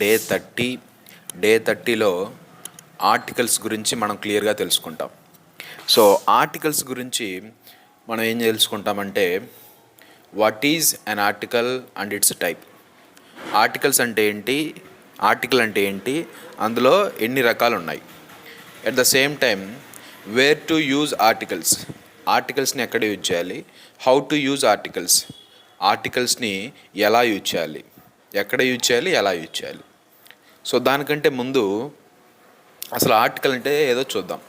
Day 30లో articles గురించి మనం క్లియర్గా తెలుసుకుంటాం. సో ఆర్టికల్స్ గురించి మనం ఏం తెలుసుకుంటామంటే, what is an article and its type. Articles అంటే ఏంటి, ఆర్టికల్ అంటే ఏంటి, అందులో ఎన్ని రకాలు ఉన్నాయి. At the same time where to use articles, ఆర్టికల్స్ని ఎక్కడ యూజ్ చేయాలి, హౌ టు యూజ్ ఆర్టికల్స్, ఆర్టికల్స్ని ఎలా యూజ్ చేయాలి, ఎక్కడ యూజ్ చేయాలి, ఎలా యూజ్ చేయాలి. సో దానికంటే ముందు అసలు ఆర్టికల్ అంటే ఏదో చూద్దాం.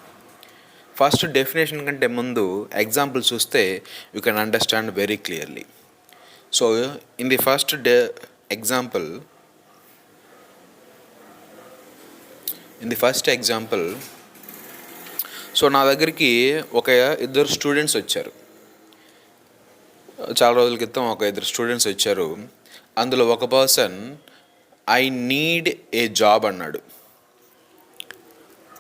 ఫస్ట్ డెఫినేషన్ కంటే ముందు ఎగ్జాంపుల్ చూస్తే you can understand very clearly. So in the first example so నా దగ్గరికి ఇద్దరు స్టూడెంట్స్ వచ్చారు. చాలా రోజుల క్రితం ఇద్దరు స్టూడెంట్స్ వచ్చారు. అందులో ఒక person I need a job అన్నాడు.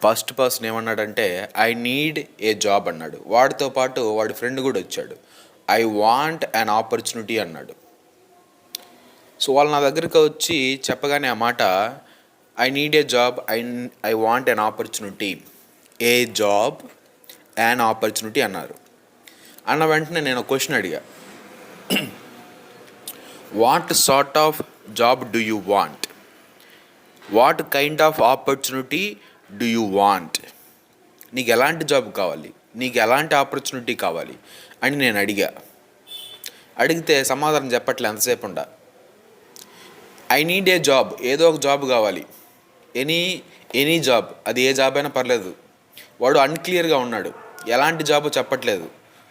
ఫస్ట్ పర్సన్ ఏమన్నాడంటే ఐ నీడ్ ఏ జాబ్ అన్నాడు. వాడితో పాటు వాడి ఫ్రెండ్ కూడా వచ్చాడు, ఐ వాంట్ అన్ ఆపర్చునిటీ అన్నాడు. సో వాళ్ళు నా దగ్గరికి వచ్చి చెప్పగానే ఆ మాట I need a job, I want an opportunity, A job an opportunity అన్నారు. అన్న వెంటనే నేను క్వశ్చన్ అడిగా, what sort of job do you want, what kind of opportunity do you want, నీకు ఎలాంటి జాబ్ కావాలి, నీకు ఎలాంటి ఆపర్చునిటీ కావాలి అని నేను అడిగితే సమాధానం చెప్పట్లే ఎంతసేపు ఉండా. ఐ నీడ్ ఏ జాబ్, ఏదో ఒక జాబ్ కావాలి, ఎనీ జాబ్, అది ఏ జాబ్ అయినా పర్లేదు. వాడు అన్క్లియర్గా ఉన్నాడు, ఎలాంటి జాబ్ చెప్పట్లేదు.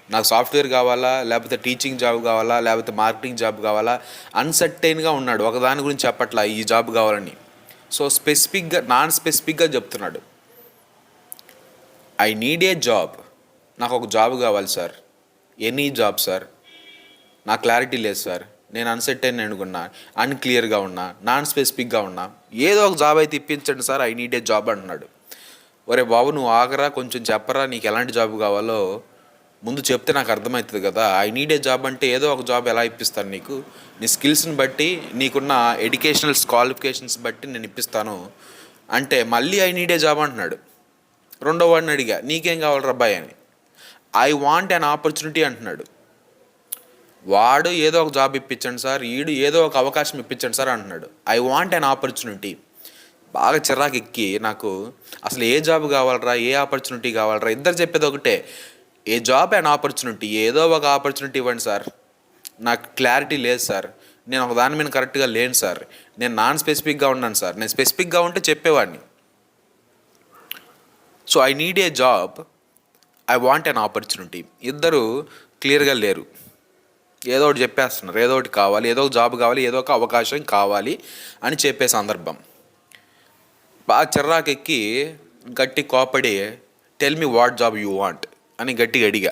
నాకు సాఫ్ట్వేర్ కావాలా, లేకపోతే టీచింగ్ జాబ్ కావాలా, లేకపోతే మార్కెటింగ్ జాబ్ కావాలా, అన్సర్టైన్గా ఉన్నాడు. ఒకదాని గురించి చెప్పట్లా ఈ జాబ్ కావాలని. సో నాన్ స్పెసిఫిక్గా చెప్తున్నాడు. ఐ నీడ్ ఏ జాబ్, నాకు ఒక జాబ్ కావాలి సార్, ఎనీ జాబ్ సార్, నా క్లారిటీ లేదు సార్, నేను అన్సర్టైన్ అనుకున్నా, అన్క్లియర్గా ఉన్నా, నాన్ స్పెసిఫిక్గా ఉన్నా, ఏదో ఒక జాబ్ అయితే ఇప్పించండి sir, I need a job అంటున్నాడు. ఒరే బాబు, నువ్వు ఆగరా, కొంచెం చెప్పరా, నీకు ఎలాంటి జాబ్ కావాలో ముందు చెప్తే నాకు అర్థమవుతుంది కదా. ఐ నీడ్ ఏ జాబ్ అంటే ఏదో ఒక జాబ్ ఎలా ఇప్పిస్తాను నీకు, నీ స్కిల్స్ని బట్టి, నీకున్న ఎడ్యుకేషనల్ క్వాలిఫికేషన్స్ బట్టి నేను ఇప్పిస్తాను అంటే మళ్ళీ ఐ నీడ్ ఏ జాబ్ అంటున్నాడు. రెండో వాడిని అడిగా, నీకేం కావాలి రబ్బాయి అని, ఐ వాంట్ అన్ ఆపర్చునిటీ అంటున్నాడు. వాడు ఏదో ఒక జాబ్ ఇప్పించండి సార్, ఈడు ఏదో ఒక అవకాశం ఇప్పించండి సార్ అంటున్నాడు. I want an opportunity. బాగా చిరాకు ఎక్కి నాకు అసలు ఏ జాబ్ కావాలరా, ఏ ఆపర్చునిటీ కావాలరా, ఇద్దరు చెప్పేది ఒకటే, ఏ జాబ్ అండ్ ఆపర్చునిటీ, ఏదో ఒక ఆపర్చునిటీ ఇవ్వండి సార్, నాకు క్లారిటీ లేదు సార్, నేను ఒక దాని మీద కరెక్ట్గా లేను సార్, నేను నాన్ స్పెసిఫిక్గా ఉన్నాను సార్, నేను స్పెసిఫిక్గా ఉంటే చెప్పేవాడిని. So I need a job, I want an opportunity, ఇద్దరు క్లియర్గా లేరు. ఏదో ఒకటి చెప్పేస్తున్నారు, ఏదో ఒకటి కావాలి, ఏదో ఒక జాబ్ కావాలి, ఏదో ఒక అవకాశం కావాలి అని చెప్పే సందర్భం. బాగా చిర్రాకెక్కి గట్టి కోపడి tell me what job you want అని గట్టిగా అడిగా.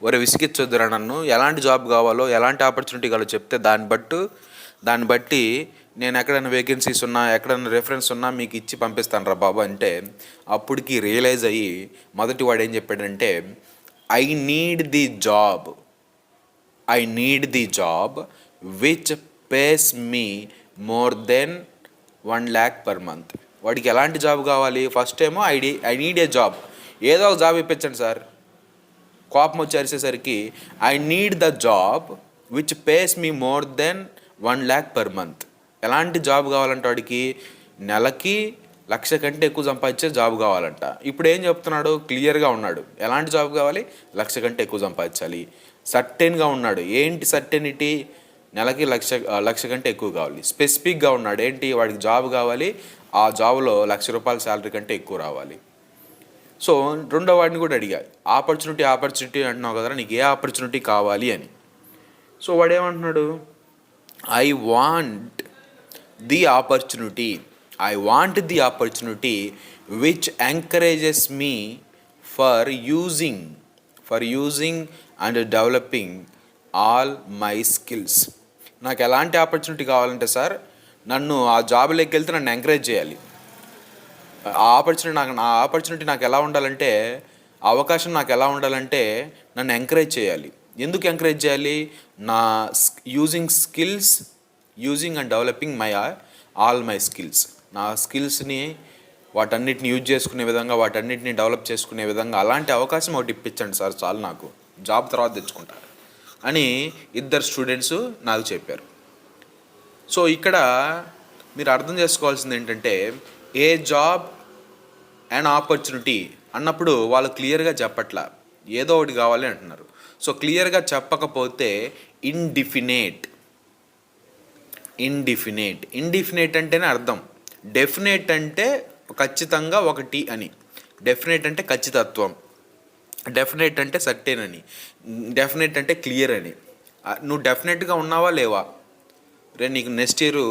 ఒరే విసిగిచ్చొద్దురా నన్ను, ఎలాంటి జాబ్ కావాలో, ఎలాంటి ఆపర్చునిటీ కావాలో చెప్తే దాన్ని బట్టి నేను ఎక్కడైనా వేకెన్సీస్ ఉన్నా, ఎక్కడైనా రెఫరెన్స్ ఉన్నా మీకు ఇచ్చి పంపిస్తాను రా బాబు అంటే, అప్పటికి రియలైజ్ అయ్యి మొదటి వాడు ఏం చెప్పాడంటే I need the job which pays me more then 1 lakh per month. వాడికి ఎలాంటి జాబ్ కావాలి, ఫస్ట్ ఏమో ఐ నీడ్ ఏ జాబ్, ఏదో ఒక జాబ్ ఇప్పించండి సార్. కోపం వచ్చి అరిసేసరికి I need the job which pays me more then 1 lakh per month. ఎలాంటి జాబ్ కావాలంట వాడికి, నెలకి 1,00,000 కంటే ఎక్కువ సంపాదించే జాబ్ కావాలంట. ఇప్పుడు ఏం చెప్తున్నాడు, క్లియర్గా ఉన్నాడు, ఎలాంటి జాబ్ కావాలి, 1,00,000 కంటే ఎక్కువ సంపాదించాలి, సర్టెన్గా ఉన్నాడు. ఏంటి సర్టెనిటీ, నెలకి 1,00,000 కంటే ఎక్కువ కావాలి. స్పెసిఫిక్గా ఉన్నాడు, ఏంటి వాడికి జాబ్ కావాలి, ఆ జాబ్లో 1,00,000 రూపాయల శాలరీ కంటే ఎక్కువ రావాలి. సో రెండో వాడిని కూడా అడిగా, ఆపర్చునిటీ అంటున్నావు కదరా, నీకు ఏ ఆపర్చునిటీ కావాలి అని. సో వాడు ఏమంటున్నాడు, I want the opportunity which encourages me for using and developing all my skills. నాకు ఎలాంటి ఆపర్చునిటీ కావాలంటే సార్, నన్ను ఆ జాబ్లోకి వెళ్తే నన్ను ఎంకరేజ్ చేయాలి. ఆ ఆపర్చునిటీ నాకు ఎలా ఉండాలంటే, ఆ అవకాశం నాకు ఎలా ఉండాలంటే నన్ను ఎంకరేజ్ చేయాలి. ఎందుకు ఎంకరేజ్ చేయాలి, నా using skills using and developing all my skills. నా స్కిల్స్ని వాటన్నిటిని యూజ్ చేసుకునే విధంగా, వాటన్నిటిని డెవలప్ చేసుకునే విధంగా అలాంటి అవకాశం ఒకటి ఇప్పించండి సార్, చాలు నాకు, జాబ్ తర్వాత తెచ్చుకుంటా అని ఇద్దరు స్టూడెంట్స్ నాకు చెప్పారు. సో ఇక్కడ మీరు అర్థం చేసుకోవాల్సింది ఏంటంటే, ఏ జాబ్ అండ్ ఆపర్చునిటీ అన్నప్పుడు వాళ్ళు క్లియర్గా చెప్పట్లా, ఏదో ఒకటి కావాలి అంటున్నారు. సో క్లియర్గా చెప్పకపోతే ఇండిఫినేట్ అంటేనే అర్థం. డెఫినేట్ అంటే ఖచ్చితంగా ఒకటి అని, డెఫినేట్ అంటే ఖచ్చితత్వం, డెఫినేట్ అంటే సర్టెన్ అని, డెఫినేట్ అంటే క్లియర్ అని. నువ్వు డెఫినెట్గా ఉన్నావా లేవా? నీకు నెక్స్ట్ ఇయర్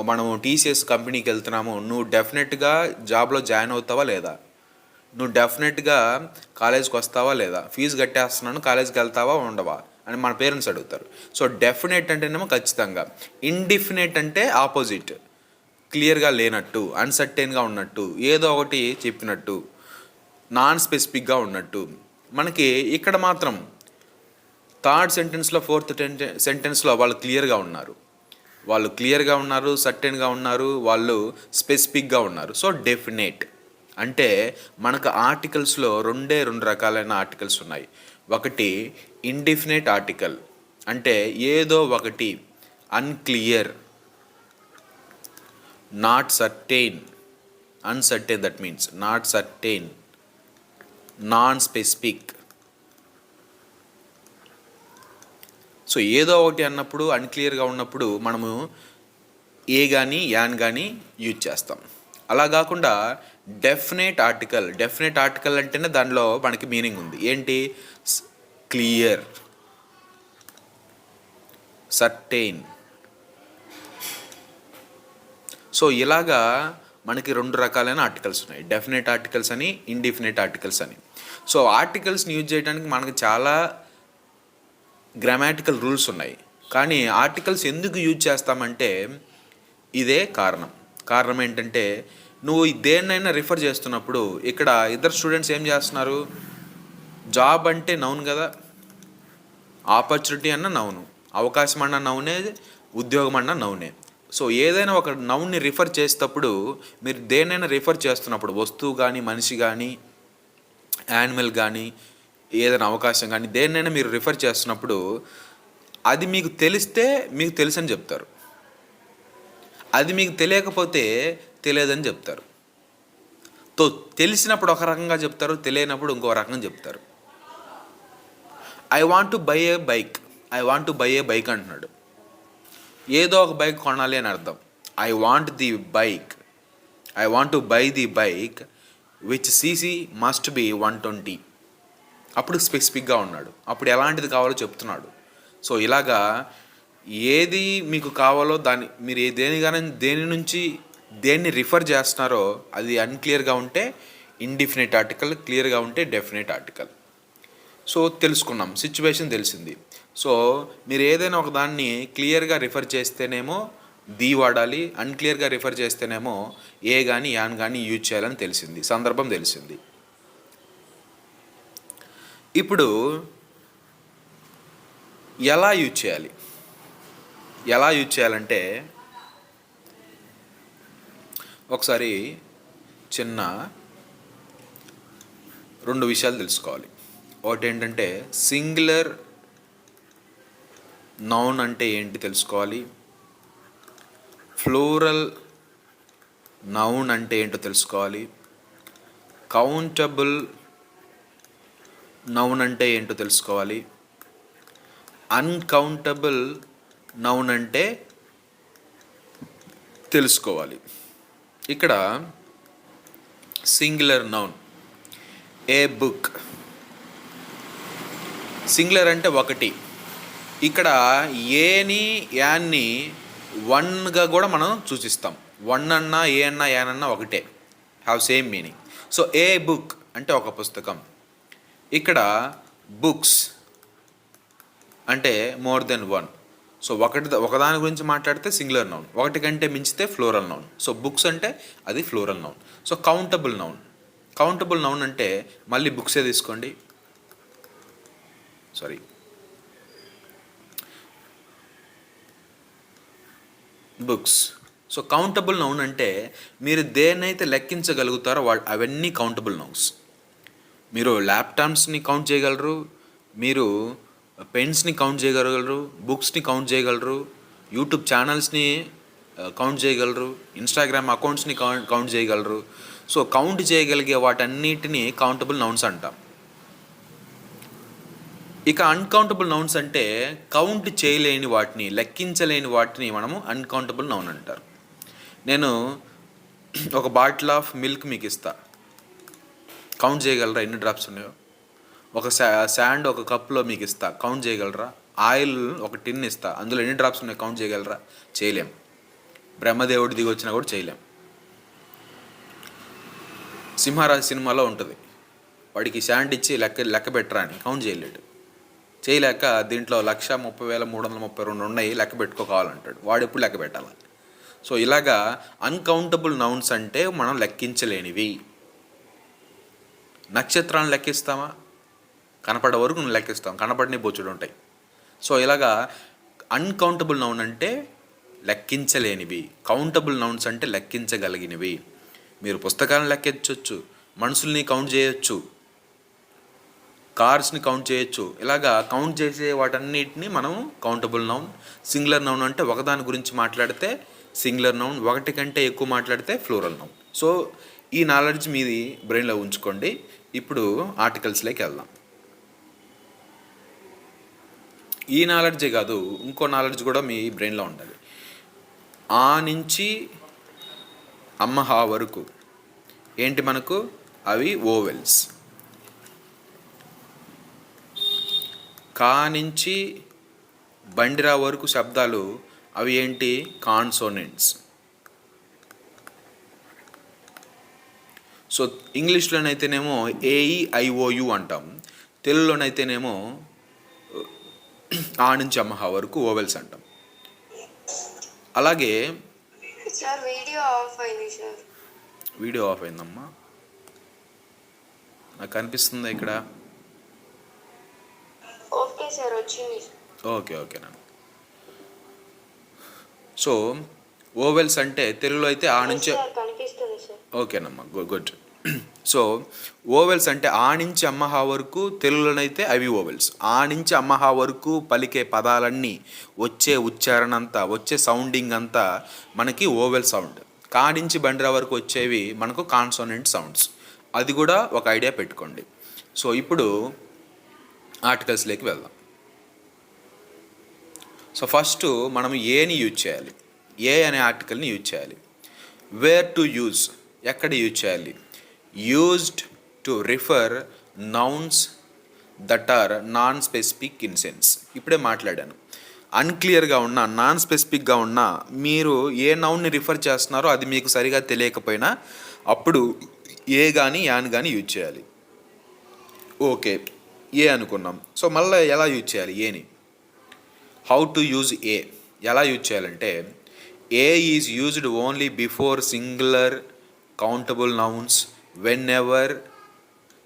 మనము టీసీఎస్ కంపెనీకి వెళ్తున్నాము, నువ్వు డెఫినెట్గా జాబ్లో జాయిన్ అవుతావా లేదా? నువ్వు డెఫినెట్గా కాలేజ్కి వస్తావా లేదా? ఫీజు కట్టేస్తున్నాను, కాలేజ్కి వెళ్తావా ఉండవా అని మన పేరెంట్స్ అడుగుతారు. సో డెఫినెట్ అంటేనేమో ఖచ్చితంగా, ఇండిఫినేట్ అంటే ఆపోజిట్, క్లియర్గా లేనట్టు, అన్సర్టైన్గా ఉన్నట్టు, ఏదో ఒకటి చెప్పినట్టు, నాన్ స్పెసిఫిక్గా ఉన్నట్టు. మనకి ఇక్కడ మాత్రం థర్డ్ సెంటెన్స్లో, ఫోర్త్ సెంటెన్స్లో వాళ్ళు క్లియర్గా ఉన్నారు, సర్టెన్గా ఉన్నారు, వాళ్ళు స్పెసిఫిక్గా ఉన్నారు. సో డెఫినేట్ అంటే మనకు ఆర్టికల్స్లో రెండు రకాలైన ఆర్టికల్స్ ఉన్నాయి. ఒకటి ఇండిఫినేట్ ఆర్టికల్, అంటే ఏదో ఒకటి, unclear, not certain, uncertain, that means not certain, non specific. So ఏదో ఒకటి అన్నప్పుడు, అన్క్లియర్గా ఉన్నప్పుడు మనము ఏ కానీ యాన్ కానీ యూజ్ చేస్తాం. అలా కాకుండా డెఫినేట్ ఆర్టికల్ అంటేనే దానిలో మనకి మీనింగ్ ఉంది. ఏంటి? Clear, certain. సో ఇలాగా మనకి రెండు రకాలైన ఆర్టికల్స్ ఉన్నాయి, డెఫినేట్ ఆర్టికల్స్ అని, ఇండిఫినేట్ ఆర్టికల్స్ అని. సో ఆర్టికల్స్ని యూజ్ చేయడానికి మనకు చాలా గ్రామాటికల్ రూల్స్ ఉన్నాయి. కానీ ఆర్టికల్స్ ఎందుకు యూజ్ చేస్తామంటే ఇదే కారణం ఏంటంటే, నువ్వు దేన్నైనా రిఫర్ చేస్తున్నప్పుడు, ఇక్కడ ఇద్దరు స్టూడెంట్స్ ఏం చేస్తున్నారు, జాబ్ అంటే నౌన్ కదా, ఆపర్చునిటీ అన్న నౌను, అవకాశం అన్న నౌనే, ఉద్యోగం అన్న నౌనే. సో ఏదైనా ఒక నౌన్ని రిఫర్ చేసేటప్పుడు, మీరు దేన్నైనా రిఫర్ చేస్తున్నప్పుడు, వస్తువు కానీ, మనిషి కానీ, యానిమల్ కానీ, ఏదైనా అవకాశం కానీ, దేన్నైనా మీరు రిఫర్ చేస్తున్నప్పుడు అది మీకు తెలిస్తే మీకు తెలుసని చెప్తారు, అది మీకు తెలియకపోతే తెలియదని చెప్తారు. తెలిసినప్పుడు ఒక రకంగా చెప్తారు, తెలియనప్పుడు ఇంకో రకంగా చెప్తారు. I want to buy A bike అంటున్నాడు, ఏదో ఒక బైక్ కొనాలి అని అర్థం. I want to buy the bike which CC must be 120. అప్పుడు స్పెసిఫిక్గా ఉన్నాడు, అప్పుడు ఎలాంటిది కావాలో చెప్తున్నాడు. సో ఇలాగా ఏది మీకు కావాలో దాన్ని మీరు దేని నుంచి దేన్ని రిఫర్ చేస్తున్నారో అది అన్క్లియర్గా ఉంటే ఇండిఫినిట్ ఆర్టికల్, క్లియర్గా ఉంటే డెఫినెట్ ఆర్టికల్. సో తెలుసుకున్నాం, సిచ్యువేషన్ తెలిసింది. సో మీరు ఏదైనా ఒక దాన్ని క్లియర్గా రిఫర్ చేస్తేనేమో ది వాడాలి, అన్క్లియర్గా రిఫర్ చేస్తేనేమో ఏ కానీ యాన్ కానీ యూజ్ చేయాలని తెలిసింది, సందర్భం తెలిసింది. ఇప్పుడు ఎలా యూజ్ చేయాలంటే ఒకసారి చిన్న రెండు విషయాలు తెలుసుకోవాలి. ఒకటి ఏంటంటే సింగులర్ నౌన్ అంటే ఏంటి తెలుసుకోవాలి, ఫ్లోరల్ నౌన్ అంటే ఏంటో తెలుసుకోవాలి, కౌంటబుల్ నౌన్ అంటే ఏంటో తెలుసుకోవాలి, అన్కౌంటబుల్ నౌన్ అంటే తెలుసుకోవాలి. ఇక్కడ సింగులర్ నౌన్, ఏ బుక్. సింగులర్ అంటే ఒకటి. ఇక్కడ ఏని యాన్ని వన్గా కూడా మనం సూచిస్తాం. వన్ అన్నా ఏ అన్నా యాన్ అన్నా ఒకటే, have same meaning. So A book అంటే ఒక పుస్తకం. ఇక్కడ బుక్స్ అంటే మోర్ దెన్ వన్. సో ఒకదాని గురించి మాట్లాడితే సింగులర్ నౌన్, ఒకటి కంటే మించితే ఫ్లోరల్ నౌన్. సో బుక్స్ అంటే అది plural noun. So countable noun అంటే మళ్ళీ బుక్సే తీసుకోండి, బుక్స్. సో కౌంటబుల్ నౌన్ అంటే మీరు దేన్నైతే లెక్కించగలుగుతారో అవన్నీ కౌంటబుల్ నౌన్స్. మీరు ల్యాప్టాప్స్ని కౌంట్ చేయగలరు, మీరు పెన్స్ని కౌంట్ చేయగలరు, బుక్స్ని కౌంట్ చేయగలరు, యూట్యూబ్ ఛానల్స్ని కౌంట్ చేయగలరు, ఇన్స్టాగ్రామ్ అకౌంట్స్ని కౌంట్ చేయగలరు. సో కౌంట్ చేయగలిగే వాటన్నిటిని కౌంటబుల్ నౌన్స్ అంటాం. ఇక అన్కౌంటబుల్ నౌన్స్ అంటే కౌంట్ చేయలేని వాటిని, లెక్కించలేని వాటిని మనము అన్కౌంటబుల్ నౌన్ అంటారు. నేను ఒక బాటిల్ ఆఫ్ మిల్క్ మీకు ఇస్తా, కౌంట్ చేయగలరా ఎన్ని డ్రాప్స్ ఉన్నాయో? ఒక శాండ్ ఒక కప్లో మీకు ఇస్తా, కౌంట్ చేయగలరా? ఆయిల్ ఒక టిన్ ఇస్తా, అందులో ఎన్ని డ్రాప్స్ ఉన్నాయో కౌంట్ చేయగలరా? చేయలేం. బ్రహ్మదేవుడి దిగి వచ్చినా కూడా చేయలేం. సింహారాజు సినిమాలో ఉంటుంది, వాడికి శాండ్ ఇచ్చి లెక్క పెట్టరా అని, కౌంట్ చేయలేడు. చేయలేక దీంట్లో 1,30,332 ఉన్నాయి, లెక్క పెట్టుకోవాలంటాడు. వాడు ఎప్పుడు లెక్క పెట్టాలి? సో ఇలాగా అన్కౌంటబుల్ నౌన్స్ అంటే మనం లెక్కించలేనివి. నక్షత్రాలను లెక్కిస్తామా? కనపడే వరకు నువ్వు లెక్కిస్తాం, కనపడిని బొచ్చుడు ఉంటాయి. సో ఇలాగా అన్కౌంటబుల్ నౌన్ అంటే లెక్కించలేనివి, కౌంటబుల్ నౌన్స్ అంటే లెక్కించగలిగినవి. మీరు పుస్తకాలను లెక్కించవచ్చు, మనుషుల్ని కౌంట్ చేయొచ్చు, కార్స్ని కౌంట్ చేయొచ్చు. ఇలాగా కౌంట్ చేసే వాటన్నిటిని మనం కౌంటబుల్ నౌన్. సింగులర్ నౌన్ అంటే ఒకదాని గురించి మాట్లాడితే సింగులర్ నౌన్, ఒకటి కంటే ఎక్కువ మాట్లాడితే ఫ్లూరల్ నౌన్. సో ఈ నాలెడ్జ్ మీది బ్రెయిన్లో ఉంచుకోండి. ఇప్పుడు ఆర్టికల్స్లోకి వెళ్దాం. ఈ నాలెడ్జే కాదు, ఇంకో నాలెడ్జ్ కూడా మీ బ్రెయిన్లో ఉండాలి. ఆ నుంచి అమ్మహా వరకు ఏంటి మనకు? అవి ఓవెల్స్. కా నుంచి బండిరా వరకు శబ్దాలు అవి ఏంటి? కాన్సోనెంట్స్. సో ఇంగ్లీష్లోనైతేనేమో AEIOU అంటాం, తెలుగులోనైతేనేమో ఆ నుంచి అమ్మహా వరకు ఓవెల్స్ అంటాం. అలాగే వీడియో ఆఫ్ అయిందమ్మా, నాకు కనిపిస్తుందా ఇక్కడ? ఓకే నాన్న. సో ఓవెల్స్ అంటే తెలుగులో అయితే ఆ నుంచి, ఓకేనమ్మా, గుడ్. సో ఓవెల్స్ అంటే ఆ నుంచి అమ్మహా వరకు, తెలుగులోనైతే అవి ఓవెల్స్. ఆ నుంచి అమ్మహా వరకు పలికే పదాలన్నీ, వచ్చే ఉచ్చారణ అంతా, వచ్చే సౌండింగ్ అంతా మనకి ఓవెల్ సౌండ్. కా నుంచి బండిరా వరకు వచ్చేవి మనకు కాన్సోనెంట్ సౌండ్స్. అది కూడా ఒక ఐడియా పెట్టుకోండి. సో ఇప్పుడు ఆర్టికల్స్లోకి వెళ్దాం. సో ఫస్ట్ మనం ఏని యూజ్ చేయాలి, ఏ అనే ఆర్టికల్ని యూజ్ చేయాలి. వేర్ టు యూజ్, ఎక్కడ యూజ్ చేయాలి? Used to refer nouns that are non specific in sense. ఇప్పుడే మాట్లాడాను. అన్క్లియర్గా ఉన్న, నాన్ స్పెసిఫిక్గా ఉన్న, మీరు ఏ నౌన్ని రిఫర్ చేస్తున్నారో అది మీకు సరిగా తెలియకపోయినా అప్పుడు ఏ కానీ యాన్ కానీ యూజ్ చేయాలి. ఓకే, ఏ అనుకున్నాం. సో మళ్ళీ ఎలా యూజ్ చేయాలి ఏని? How to use a. ఎలా యూజ్ చేయాలంటే a is used only before singular countable nouns whenever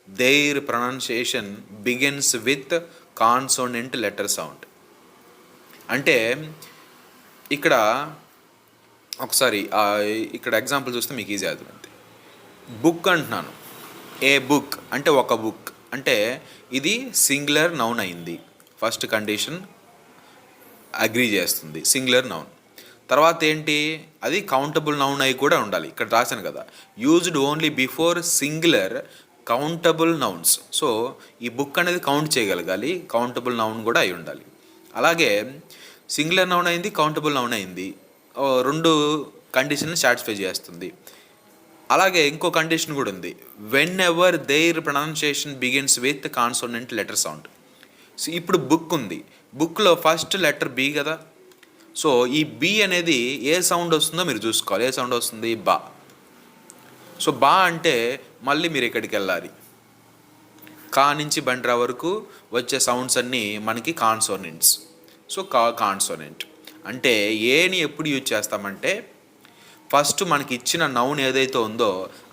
their pronunciation begins with consonant letter sound. అంటే ఇక్కడ ఒకసారి ఇక్కడ ఎగ్జాంపుల్ చూస్తే మీకు ఈజీ అవుతుంది. బుక్ అంటున్నాను, ఏ బుక్ అంటే ఒక బుక్ అంటే ఇది సింగులర్ నౌన్ అయింది. ఫస్ట్ కండిషన్ అగ్రీ చేస్తుంది, సింగులర్ నౌన్. తర్వాత ఏంటి? అది కౌంటబుల్ నౌన్ అయి కూడా ఉండాలి. ఇక్కడ రాశాను కదా, used only before singular countable nouns. So ఈ బుక్ అనేది కౌంట్ చేయగలగాలి, కౌంటబుల్ నౌన్ కూడా అయి ఉండాలి. అలాగే సింగులర్ నౌన్ అయింది, కౌంటబుల్ నౌన్ అయింది, రెండు కండిషన్ని సాటిస్ఫై చేస్తుంది. అలాగే ఇంకో కండిషన్ కూడా ఉంది, whenever there pronunciation begins with consonant letter sound. So ఇప్పుడు బుక్ ఉంది, బుక్లో ఫస్ట్ లెటర్ బి కదా. సో ఈ బి అనేది ఏ సౌండ్ వస్తుందో మీరు చూసుకోవాలి. ఏ సౌండ్ వస్తుంది? బా. సో బా అంటే మళ్ళీ మీరు ఇక్కడికి వెళ్ళాలి. కా నుంచి బండ్రా వరకు వచ్చే సౌండ్స్ అన్నీ మనకి కాన్సోనెంట్స్. సో కాన్సోనెంట్ అంటే ఏని ఎప్పుడు యూజ్ చేస్తామంటే ఫస్ట్ మనకి ఇచ్చిన నౌన్ ఏదైతే ఉందో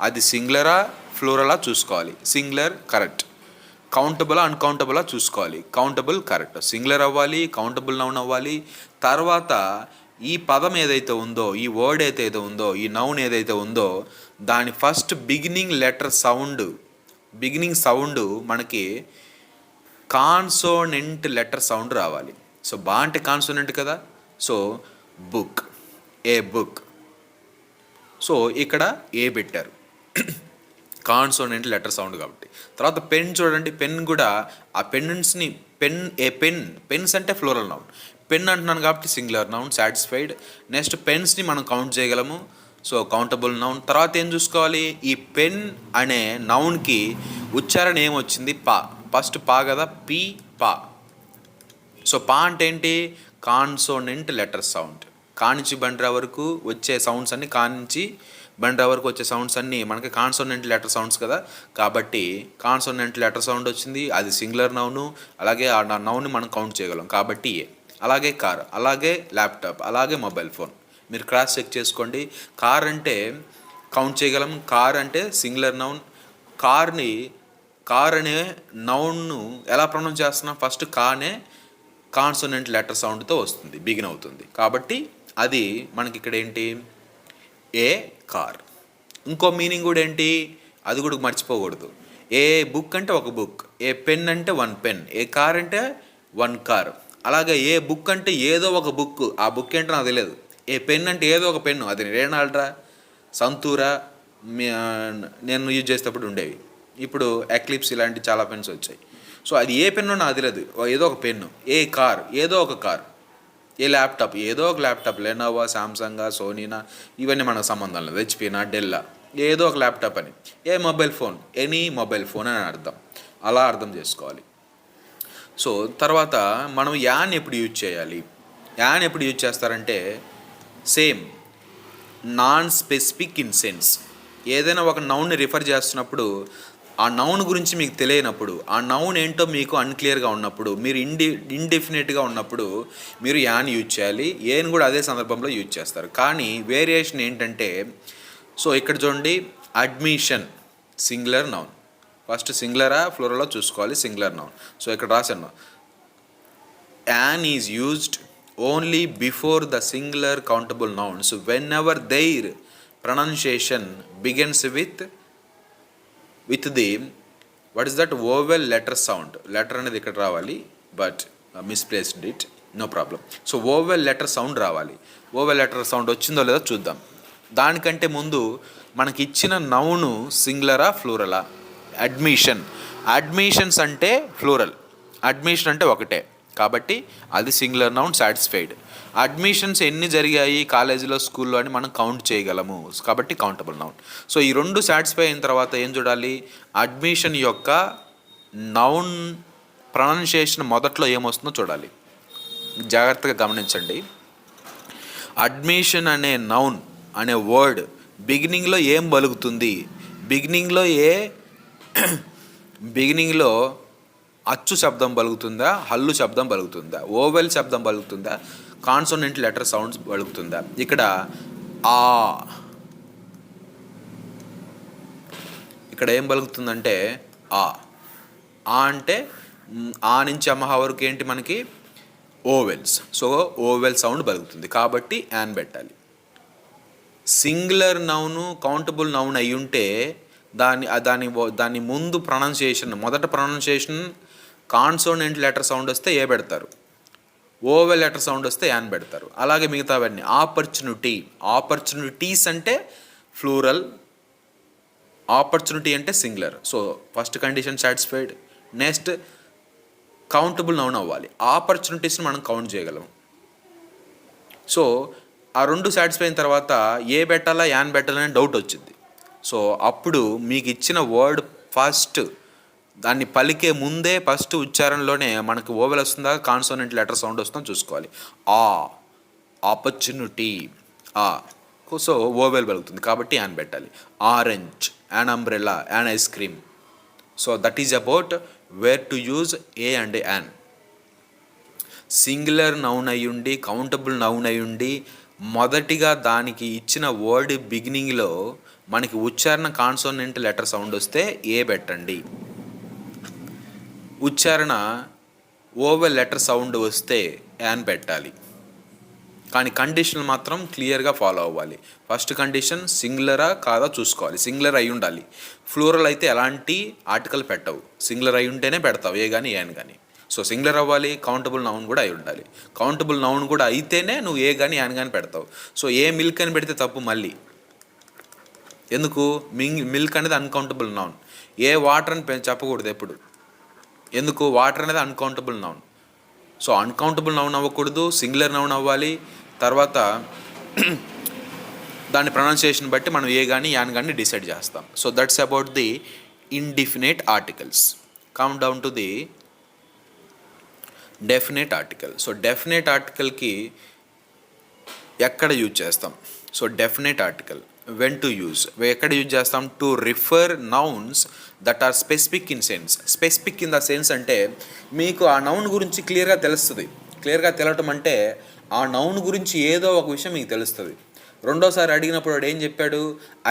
అది సింగులరా ఫ్లూరలా చూసుకోవాలి. సింగులర్ కరెక్ట్, కౌంటబుల్ అన్కౌంటబులా చూసుకోవాలి. కౌంటబుల్ కరెక్ట్, సింగులర్ అవ్వాలి, కౌంటబుల్ నౌన్ అవ్వాలి. తర్వాత ఈ పదం ఏదైతే ఉందో, ఈ వర్డ్ ఏదైతే ఉందో, ఈ నౌన్ ఏదైతే ఉందో దాని ఫస్ట్ బిగినింగ్ సౌండ్ మనకి కాన్సోనెంట్ లెటర్ సౌండ్ రావాలి. సో బా అంటే కాన్సోనెంట్ కదా. సో బుక్, ఏ బుక్. సో ఇక్కడ ఏ పెట్టారు కాన్సోనెంట్ లెటర్ సౌండ్ కాబట్టి. తర్వాత పెన్ చూడండి, పెన్ కూడా ఆ పెన్స్ని పెన్స్ అంటే ఫ్లోరల్ నౌన్, పెన్ అంటున్నాను కాబట్టి సింగులర్ నౌన్, సాటిస్ఫైడ్. నెక్స్ట్ పెన్స్ని మనం కౌంట్ చేయగలము, సో కౌంటబుల్ నౌన్. తర్వాత ఏం చూసుకోవాలి, ఈ పెన్ అనే నౌన్కి ఉచ్చారణ ఏమొచ్చింది, పా. ఫస్ట్ పా కదా, పి పా. సో పా అంటే ఏంటి, కాన్సోనెంట్ లెటర్ సౌండ్. కానించి బండ్రా వరకు వచ్చే సౌండ్స్ అన్ని, కానించి బండ్రా వరకు వచ్చే సౌండ్స్ అన్నీ మనకి కాన్సోనెంట్ లెటర్ సౌండ్స్ కదా. కాబట్టి కాన్సోనెంట్ లెటర్ సౌండ్ వచ్చింది, అది సింగులర్ నౌను. అలాగే ఆ నౌన్ని మనం కౌంట్ చేయగలం కాబట్టి ఏ. అలాగే కార్, అలాగే ల్యాప్టాప్, అలాగే మొబైల్ ఫోన్. మీరు క్రాస్ చెక్ చేసుకోండి. కార్ అంటే కౌంట్ చేయగలం, కార్ అంటే సింగులర్ నౌన్. కార్ అనే నౌన్ను ఎలా ప్రొనౌన్స్ చేస్తున్నాం, ఫస్ట్ కానే కాన్సోనెంట్ లెటర్ సౌండ్తో వస్తుంది, బిగిన్ అవుతుంది. కాబట్టి అది మనకి ఇక్కడ ఏంటి, ఏ కార్. ఇంకో మీనింగ్ కూడా ఏంటి, అది కూడా మర్చిపోకూడదు. ఏ బుక్ అంటే ఒక బుక్, ఏ పెన్ అంటే వన్ పెన్, ఏ కార్ అంటే వన్ కార్. అలాగే ఏ బుక్ అంటే ఏదో ఒక బుక్, ఆ బుక్ ఏంటో నాకు తెలియదు. ఏ పెన్ అంటే ఏదో ఒక పెన్ను, అది రేనాల్డ్రా, సంతూరా నేను యూజ్ చేసేటప్పుడు ఉండేవి. ఇప్పుడు ఎక్లిప్స్ ఇలాంటి చాలా పెన్స్ వచ్చాయి. సో అది ఏ పెన్ను నాకు తెలియదు, ఏదో ఒక పెన్ను. ఏ కార్ ఏదో ఒక కార్, ఏ ల్యాప్టాప్ ఏదో ఒక ల్యాప్టాప్, లెనోవా, సామ్సంగా, సోనీనా, ఇవన్నీ మనకు సంబంధం లేదు, హెచ్పీనా, డెల్లా, ఏదో ఒక ల్యాప్టాప్ అని. A mobile phone, any mobile phone అని అర్థం. అలా అర్థం చేసుకోవాలి. సో తర్వాత మనం యాన్ ఎప్పుడు యూజ్ చేయాలి, యాన్ ఎప్పుడు యూజ్ చేస్తారంటే same non specific in sense. ఏదైనా ఒక నౌన్ని రిఫర్ చేస్తున్నప్పుడు ఆ నౌన్ గురించి మీకు తెలియనప్పుడు, ఆ నౌన్ ఏంటో మీకు అన్క్లియర్గా ఉన్నప్పుడు, మీరు ఇండెఫినెట్గా ఉన్నప్పుడు మీరు యాన్ యూజ్ చేయాలి. ఏని కూడా అదే సందర్భంలో యూజ్ చేస్తారు. కానీ వేరియేషన్ ఏంటంటే, సో ఇక్కడ చూడండి, అడ్మిషన్ సింగులర్ నౌన్. ఫస్ట్ సింగులరా ఫ్లోరలో చూసుకోవాలి, సింగులర్ నౌన్. సో ఇక్కడ రాశాను, an is used only before the singular countable nouns whenever there pronunciation begins with the what is that vowel letter sound. Letter అనేది ఇక్కడ రావాలి, but misplaced it, no problem. So vowel letter sound రావాలి. Vowel letter sound వచ్చిందో లేదో చూద్దాం. దానికంటే ముందు మనకి ఇచ్చిన నౌను సింగులరా ఫ్లూరలా. అడ్మిషన్స్ అంటే ఫ్లూరల్, అడ్మిషన్ అంటే ఒకటే కాబట్టి అది సింగులర్ నౌన్, సాటిస్ఫైడ్. అడ్మిషన్స్ ఎన్ని జరిగాయి కాలేజీలో, స్కూల్లో అని మనం కౌంట్ చేయగలము కాబట్టి కౌంటబుల్ నౌన్. సో ఈ రెండు సాటిస్ఫై అయిన తర్వాత ఏం చూడాలి, అడ్మిషన్ యొక్క నౌన్ ప్రొనౌన్సియేషన్ మొదట్లో ఏమొస్తుందో చూడాలి. జాగ్రత్తగా గమనించండి. అడ్మిషన్ అనే నౌన్ అనే వర్డ్ బిగినింగ్లో ఏం పలుకుతుంది, బిగినింగ్లో అచ్చు శబ్దం పలుకుతుందా, హల్లు శబ్దం పలుకుతుందా, ఓవెల్ శబ్దం పలుకుతుందా, కాన్సోనెంట్ లెటర్ సౌండ్స్ పలుకుతుందా. ఇక్కడ ఇక్కడ ఏం పలుకుతుందంటే ఆ అంటే ఆ నుంచి అమ్మహ వరకు ఏంటి మనకి ఓవెల్స్. సో ఓవెల్ సౌండ్ పలుకుతుంది కాబట్టి యాన్ పెట్టాలి. సింగులర్ నౌను కౌంటబుల్ నౌన్ అయి ఉంటే దాని ముందు మొదట ప్రొనౌన్సియేషన్ కాన్సోనెంట్ లెటర్ సౌండ్ వస్తే ఏ పెడతారు, ఓవెల్ లెటర్ సౌండ్ వస్తే యాన్ పెడతారు. అలాగే మిగతావన్నీ ఆపర్చునిటీస్ అంటే ఫ్లూరల్, ఆపర్చునిటీ అంటే singular. So first condition satisfied. Next countable noun అవ్వాలి, ఆపర్చునిటీస్ని మనం కౌంట్ చేయగలం. సో ఆ రెండు సాటిస్ఫై అయిన తర్వాత ఏ పెట్టాలా యాన్ పెట్టాలని డౌట్ వచ్చింది. సో అప్పుడు మీకు ఇచ్చిన వర్డ్ ఫస్ట్ దాన్ని పలికే ముందే ఫస్ట్ ఉచ్చారణలోనే మనకు ఓవెల్ వస్తుందా, కాన్సోనెంట్ లెటర్ సౌండ్ వస్తుందో చూసుకోవాలి. ఆపర్చునిటీ సో ఓవెల్ పలుకుతుంది కాబట్టి యాన్ పెట్టాలి. Orange, an umbrella, an ice cream. So that is about where to use A and an. Singular noun అయ్యుండి, కౌంటబుల్ నౌన్ అయ్యుండి, మొదటిగా దానికి ఇచ్చిన వర్డ్ బిగినింగ్లో మనకి ఉచ్చారణ కాన్సోనెంట్ లెటర్ సౌండ్ వస్తే ఏ పెట్టండి, ఉచ్చారణ ఓవెల్ లెటర్ సౌండ్ వస్తే యాన్ పెట్టాలి. కానీ కండిషన్ మాత్రం క్లియర్గా ఫాలో అవ్వాలి. ఫస్ట్ కండిషన్ సింగులరా కాదా చూసుకోవాలి, సింగులర్ అయి ఉండాలి. ఫ్లూరల్ అయితే ఎలాంటి ఆర్టికల్ పెట్టవు, సింగులర్ అయి ఉంటేనే పెడతావు, ఏ కానీ ఏని కానీ. సో సింగులర్ అవ్వాలి, కౌంటబుల్ నౌన్ కూడా అయి ఉండాలి. కౌంటబుల్ నౌన్ కూడా అయితేనే నువ్వు ఏ కానీ యాన్ కానీ పెడతావు. సో ఏ మిల్క్ అని పెడితే తప్పు మళ్ళీ. ఎందుకు? మిల్క్ అనేది అన్కౌంటబుల్ నౌన్. ఏ వాటర్ అని చెప్పకూడదు ఎప్పుడు. ఎందుకు? వాటర్ అనేది uncountable noun. So uncountable noun అవ్వకూడదు, సింగులర్ నౌన్ అవ్వాలి. తర్వాత దాని ప్రొనౌన్సియేషన్ బట్టి మనం ఏ కానీ యాన్ కానీ డిసైడ్ చేస్తాం. So that's about the indefinite articles. Come down to the definite article. So definite ఆర్టికల్కి ఎక్కడ యూజ్ చేస్తాం? So definite article when to use, ఎక్కడ యూజ్ చేస్తాం? To refer nouns that are specific in sense. Specific in the sense అంటే మీకు ఆ noun గురించి క్లియర్గా తెలుస్తుంది. క్లియర్గా తెలవటం అంటే ఆ నౌన్ గురించి ఏదో ఒక విషయం మీకు తెలుస్తుంది. రెండోసారి అడిగినప్పుడు వాడు ఏం చెప్పాడు?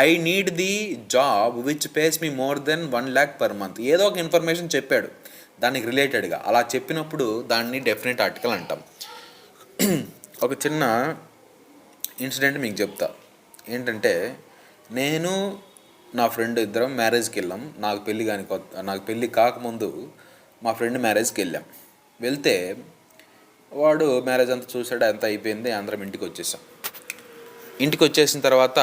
I need the job which pays me more then 1 lakh per month. ఏదో ఒక ఇన్ఫర్మేషన్ చెప్పాడు దానికి రిలేటెడ్గా. అలా చెప్పినప్పుడు దాన్ని డెఫినెట్ ఆర్టికల్ అంటాం. ఒక చిన్న ఇన్సిడెంట్ మీకు చెప్తా. ఏంటంటే, నేను నా ఫ్రెండ్ ఇద్దరం మ్యారేజ్కి వెళ్ళాం. నాకు పెళ్ళి కాకముందు మా ఫ్రెండ్ మ్యారేజ్కి వెళ్ళాం. వెళ్తే వాడు మ్యారేజ్ అంతా చూసాడు, అంతా అయిపోయింది, అందరం ఇంటికి వచ్చేసాం. ఇంటికి వచ్చేసిన తర్వాత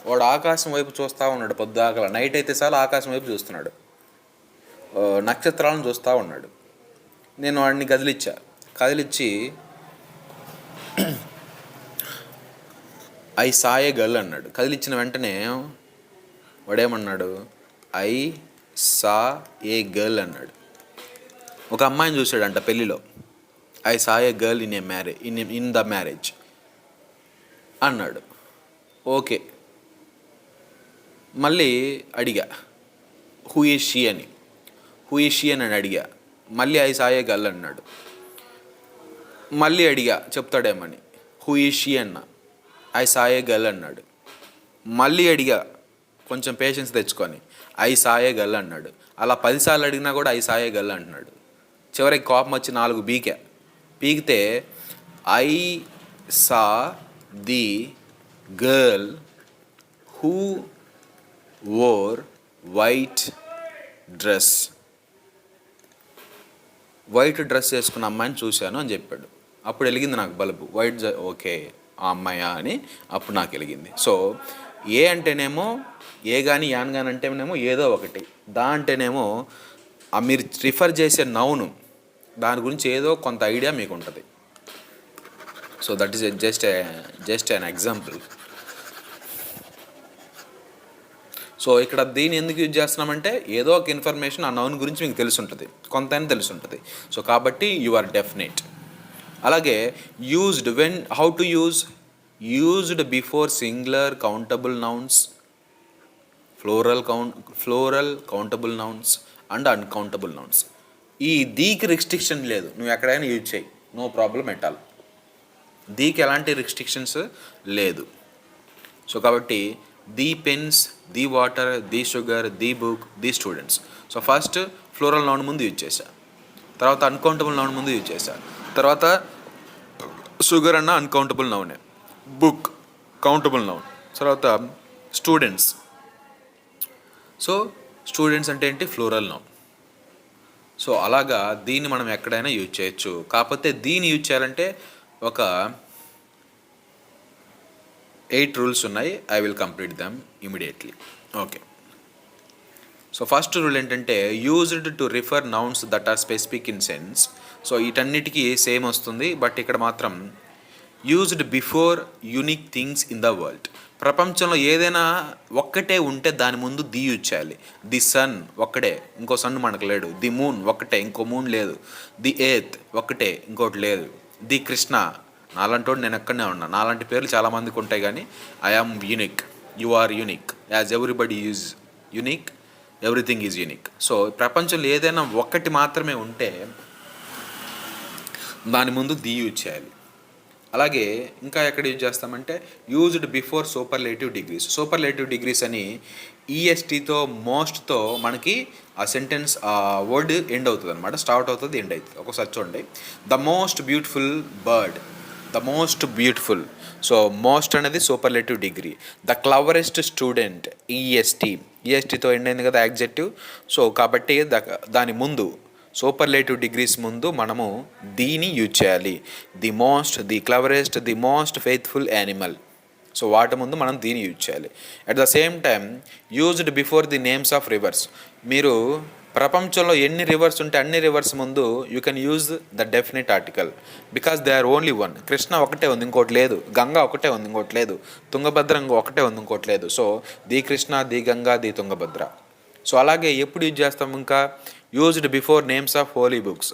వాడు ఆకాశం వైపు చూస్తూ ఉన్నాడు. పొద్దుగాల నైట్ అయితే చాలు ఆకాశం వైపు చూస్తున్నాడు, నక్షత్రాలను చూస్తూ ఉన్నాడు. నేను వాడిని కదిలిచ్చి ఐ సా ఏ గర్ల్ అన్నాడు. కదిలిచ్చిన వెంటనే వాడేమన్నాడు? ఐ సా ఏ గర్ల్ అన్నాడు. ఒక అమ్మాయిని చూశాడంట పెళ్ళిలో. I saw A girl in the marriage అన్నాడు. ఓకే, మళ్ళీ అడిగా హూ ఈజ్ షీ అని అడిగా. మళ్ళీ ఐ సా ఏ గర్ల్ అన్నాడు. మళ్ళీ అడిగా చెప్తాడేమని. హూ ఈజ్ షీ అన్న. ఐ సా ఏ గర్ల్ అన్నాడు. మళ్ళీ అడిగా కొంచెం పేషెన్స్ తెచ్చుకొని. ఐ సా ఏ గర్ల్ అన్నాడు. అలా 10 సార్లు అడిగినా కూడా ఐ సా ఏ గర్ల్ అంటున్నాడు. చివరికి కోపం వచ్చి 4 పీకితే I saw the girl who wore white dress వేసుకున్న అమ్మాయిని చూశాను అని చెప్పాడు. అప్పుడు వెలిగింది నాకు బల్బు. ఓకే, ఆ అమ్మాయా అని అప్పుడు నాకు వెలిగింది. సో ఏ అంటేనేమో ఏ కానీ యాన్ కానీ అంటేనేమో ఏదో ఒకటి, దా అంటేనేమో మీరు రిఫర్ చేసే నౌను దాని గురించి ఏదో కొంత ఐడియా మీకు ఉంటుంది. So that is just an example. So ఇక్కడ దీన్ని ఎందుకు యూజ్ చేస్తున్నామంటే ఏదో ఒక ఇన్ఫర్మేషన్ ఆ నౌన్ గురించి మీకు తెలుసుంటుంది, కొంతైనా తెలుసుంటుంది. సో కాబట్టి యు ఆర్ డెఫినెట్. అలాగే used how to used before singular countable nouns, floral countable nouns and uncountable nouns. ఈ దీకి రిస్ట్రిక్షన్ లేదు, నువ్వు ఎక్కడైనా యూజ్ చేయి, నో ప్రాబ్లం ఎట్ ఆల్. దీకి ఎలాంటి రిస్ట్రిక్షన్స్ లేదు. సో కాబట్టి the pens, the water, the sugar, the book, the students. So first plural noun ముందు use చేశా, తర్వాత అన్కౌంటబుల్ నౌన్ ముందు యూజ్ చేశా, తర్వాత షుగర్ అన్న అన్కౌంటబుల్ నౌనే, బుక్ కౌంటబుల్ నౌన్, తర్వాత స్టూడెంట్స్. సో స్టూడెంట్స్ అంటే ఏంటి? Plural noun. సో అలాగా దీన్ని మనం ఎక్కడైనా యూజ్ చేయొచ్చు. కాకపోతే దీన్ని యూజ్ చేయాలంటే ఒక 8 రూల్స్ ఉన్నాయి. I will complete them immediately. Okay. So first rule ఏంటంటే used to refer nouns that are specific in sense. So వీటన్నిటికీ సేమ్ వస్తుంది, బట్ ఇక్కడ మాత్రం used before unique things in the world. ప్రపంచంలో ఏదైనా ఒక్కటే ఉంటే దాని ముందు ది యూజ్ చేయాలి. ది సన్ ఒక్కటే, ఇంకో సన్ మనకు లేడు. ది మూన్ ఒక్కటే, ఇంకో మూన్ లేదు. ది ఎర్త్ ఒక్కటే, ఇంకోటి లేదు. ది కృష్ణ, నాలాంటి నేను ఎక్కడనే ఉన్నా. నాలాంటి పేర్లు చాలామందికి ఉంటాయి, కానీ I am unique, you are unique, as everybody is unique, everything is unique. So ప్రపంచంలో ఏదైనా ఒక్కటి మాత్రమే ఉంటే దాని ముందు ది యూజ్ చేయాలి. అలాగే ఇంకా ఎక్కడ యూజ్ చేస్తామంటే used before superlative degrees. Superlative degrees అని ఈఎస్టీతో మోస్ట్తో మనకి ఆ సెంటెన్స్ ఆ వర్డ్ ఎండ్ అవుతుంది అనమాట. స్టార్ట్ అవుతుంది, ఎండ్ అవుతుంది. ఒకసారి చూడండి. The most beautiful bird the most beautiful. So most అనేది superlative degree. The cleverest student, ఈఎస్టీతో ఎండ్ అయింది కదా యాడ్జెక్టివ్. సో కాబట్టి దాని ముందు సూపర్లేటివ్ డిగ్రీస్ ముందు మనము దీని యూజ్ చేయాలి. The most, the cleverest, the most faithful animal. So వాటి ముందు మనం దీన్ని యూజ్ చేయాలి. At the same time used before the names of rivers. మీరు ప్రపంచంలో ఎన్ని రివర్స్ ఉంటే అన్ని రివర్స్ ముందు you can use the definite article, because they are only one. Krishna ఒకటే ఉంది, ఇంకోటి లేదు. గంగా ఒకటే ఉంది, ఇంకోటి లేదు. తుంగభద్ర ఒకటే ఉంది, ఇంకోటి లేదు. So the Krishna, the Ganga, the Tungabhadra. So అలాగే ఎప్పుడు యూజ్ చేస్తాం? ఇంకా used before names of holy books.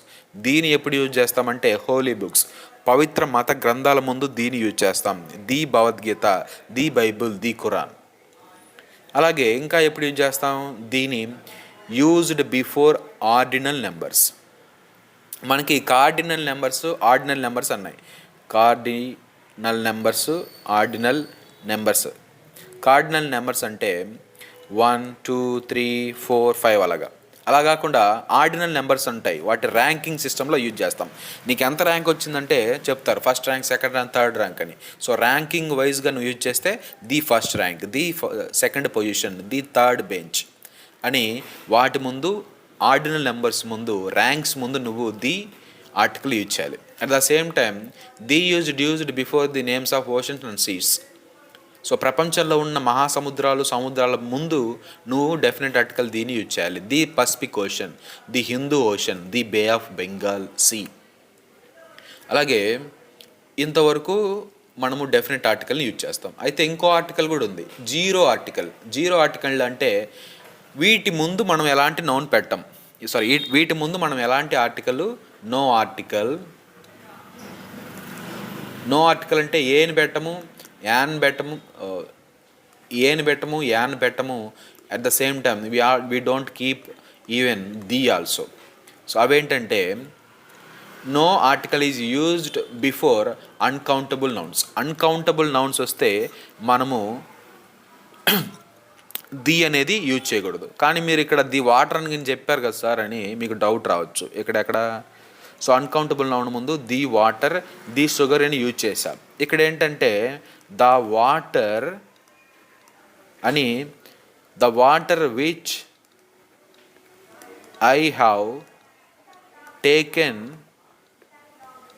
దీని ఎప్పుడు యూజ్ చేస్తామంటే హోలీ బుక్స్, పవిత్ర మత గ్రంథాల ముందు దీని యూజ్ చేస్తాం. The Bhagavad Gita, the Bible, the Quran. అలాగే ఇంకా ఎప్పుడు యూజ్ చేస్తాం? దీని యూజ్డ్ బిఫోర్ ఆర్డినల్ నెంబర్స్. మనకి కార్డినల్ నెంబర్స్, ఆర్డినల్ నెంబర్స్ అన్నాయి. Cardinal numbers, ordinal numbers. Cardinal numbers అంటే 1 2 3 4 5 అలా కాకుండా ఆర్డినల్ నెంబర్స్ ఉంటాయి. వాటి ర్యాంకింగ్ సిస్టంలో యూజ్ చేస్తాం. నీకు ఎంత ర్యాంక్ వచ్చిందంటే చెప్తారు, first rank, second rank, third rank అని. సో ర్యాంకింగ్ వైజ్గా నువ్వు యూజ్ చేస్తే the first rank, the second position, the third bench అని వాటి ముందు, ఆర్డినల్ నెంబర్స్ ముందు, ర్యాంక్స్ ముందు నువ్వు ది ఆర్టికల్ యూజ్ చేయాలి. At the same time the used before the names of oceans and seas. So ప్రపంచంలో ఉన్న మహాసముద్రాలు, సముద్రాల ముందు నువ్వు డెఫినెట్ ఆర్టికల్ దీన్ని యూజ్ చేయాలి. The Pacific ocean, the Hindu ocean, the bay of Bengal sea. అలాగే ఇంతవరకు మనము డెఫినెట్ ఆర్టికల్ని యూజ్ చేస్తాం. అయితే ఇంకో ఆర్టికల్ కూడా ఉంది, జీరో ఆర్టికల్. జీరో ఆర్టికల్ అంటే వీటి ముందు మనం ఎలాంటి నౌన్ పెట్టం. వీటి ముందు మనం ఎలాంటి article, no article. No article అంటే ఏని పెట్టము, యాన్ పెట్టము, యాన్ పెట్టము. At the same time we don't keep even the also. So అవేంటంటే no article is used before uncountable nouns. Uncountable nouns వస్తే మనము ది అనేది యూజ్ చేయకూడదు. కానీ మీరు ఇక్కడ ది వాటర్ అని చెప్పారు కదా సార్ అని మీకు డౌట్ రావచ్చు ఎక్కడ. సో అన్కౌంటబుల్ నౌన్ ముందు ది వాటర్, ది షుగర్ అని యూజ్ చేశాం. ఇక్కడ ఏంటంటే ద వాటర్ అని, the water which I have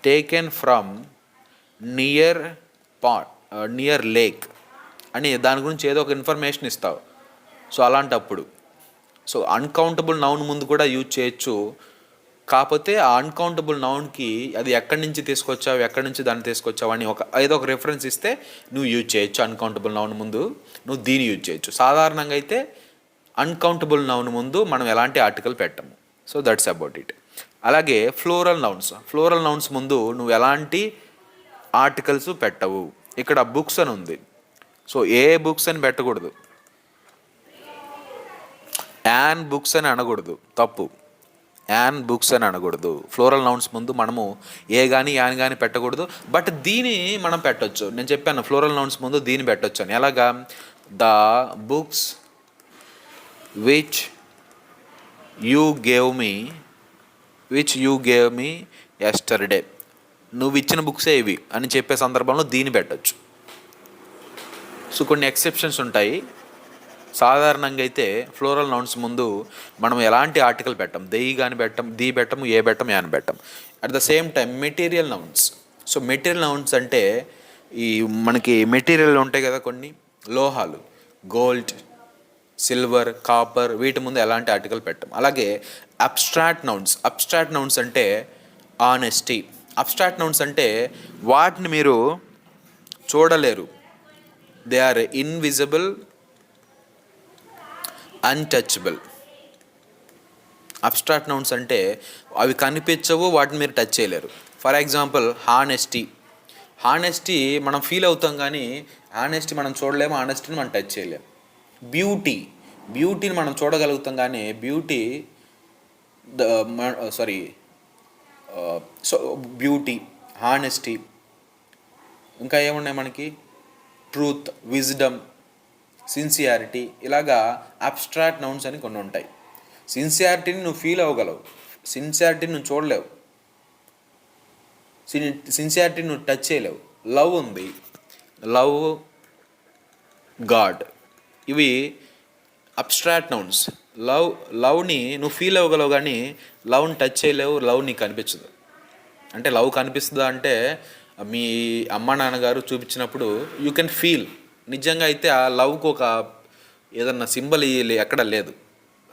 taken from near lake అని దాని గురించి ఏదో ఒక ఇన్ఫర్మేషన్ ఇస్తావు. సో అలాంటప్పుడు అన్కౌంటబుల్ నౌన్ ముందు కూడా యూజ్ చేయొచ్చు. కాకపోతే ఆ అన్కౌంటబుల్ నౌన్కి అది ఎక్కడి నుంచి తీసుకొచ్చావు, ఎక్కడి నుంచి దాన్ని తీసుకొచ్చావు అని ఏదో ఒక రెఫరెన్స్ ఇస్తే నువ్వు యూజ్ చేయొచ్చు. అన్కౌంటబుల్ నౌన్ ముందు నువ్వు దీన్ని యూజ్ చేయొచ్చు. సాధారణంగా అయితే అన్కౌంటబుల్ నౌన్ ముందు మనం ఎలాంటి ఆర్టికల్ పెట్టము. So that's about it. అలాగే ఫ్లోరల్ నౌన్స్ ముందు నువ్వు ఎలాంటి ఆర్టికల్స్ పెట్టవు. ఇక్కడ బుక్స్ అని ఉంది. సో ఏ బుక్స్ అని పెట్టకూడదు, యాన్ బుక్స్ అని అనకూడదు, తప్పు. యాన్ బుక్స్ అని అనకూడదు. ఫ్లోరల్ నౌన్స్ ముందు మనము ఏ కానీ యాన్ కానీ పెట్టకూడదు. బట్ దీని మనం పెట్టొచ్చు. నేను చెప్పాను ఫ్లోరల్ నౌన్స్ ముందు దీన్ని పెట్టొచ్చు అని. ఎలాగా? The books which you gave me yesterday. నువ్వు ఇచ్చిన బుక్సే ఇవి అని చెప్పే సందర్భంలో దీన్ని పెట్టొచ్చు. సో కొన్ని ఎక్సెప్షన్స్ ఉంటాయి. సాధారణంగా అయితే ఫ్లోరల్ నౌన్స్ ముందు మనం ఎలాంటి ఆర్టికల్ పెట్టం. దెయ్యి కానీ పెట్టం, ది పెట్టము, ఏ పెట్టం, యాన్ పెట్టం. At the same time material nouns. So material nouns అంటే ఈ మనకి మెటీరియల్ ఉంటాయి కదా కొన్ని లోహాలు, గోల్డ్, సిల్వర్, కాపర్, వీటి ముందు ఎలాంటి ఆర్టికల్ పెట్టం. అలాగే అబ్స్ట్రాక్ట్ నౌన్స్ అంటే ఆనెస్టీ. అబ్స్ట్రాక్ట్ నౌన్స్ అంటే వాటిని మీరు చూడలేరు. They are invisible, untouchable. Abstract nouns అంటే అవి కనిపించవు, వాటిని మీరు టచ్ చేయలేరు. ఫర్ ఎగ్జాంపుల్ హానెస్టీ మనం ఫీల్ అవుతాం కానీ హానెస్టీ మనం చూడలేము, హానెస్టీని మనం టచ్ చేయలేము. బ్యూటీని మనం చూడగలుగుతాం కానీ బ్యూటీ, హానెస్టీ, ఇంకా ఏమున్నాయి మనకి, ట్రూత్, విజ్డమ్, సిన్సియారిటీ, ఇలాగా అబ్స్ట్రాక్ట్ నౌన్స్ అని కొన్ని ఉంటాయి. సిన్సియారిటీని నువ్వు ఫీల్ అవ్వగలవు, సిన్సియారిటీని నువ్వు చూడలేవు. సిన్సియారిటీ నువ్వు టచ్ చేయలేవు. లవ్ ఉంది, లవ్, గాడ్, ఇవి అబ్స్ట్రాక్ట్ నౌన్స్. లవ్ని నువ్వు ఫీల్ అవ్వగలవు కానీ లవ్ని టచ్ చేయలేవు, లవ్ నీకు కనిపించదు. అంటే లవ్ కనిపిస్తుందా అంటే మీ అమ్మ నాన్నగారు చూపించినప్పుడు యూ కెన్ ఫీల్. నిజంగా అయితే ఆ లవ్కి ఒక ఏదన్నా సింబల్ ఎక్కడ లేదు,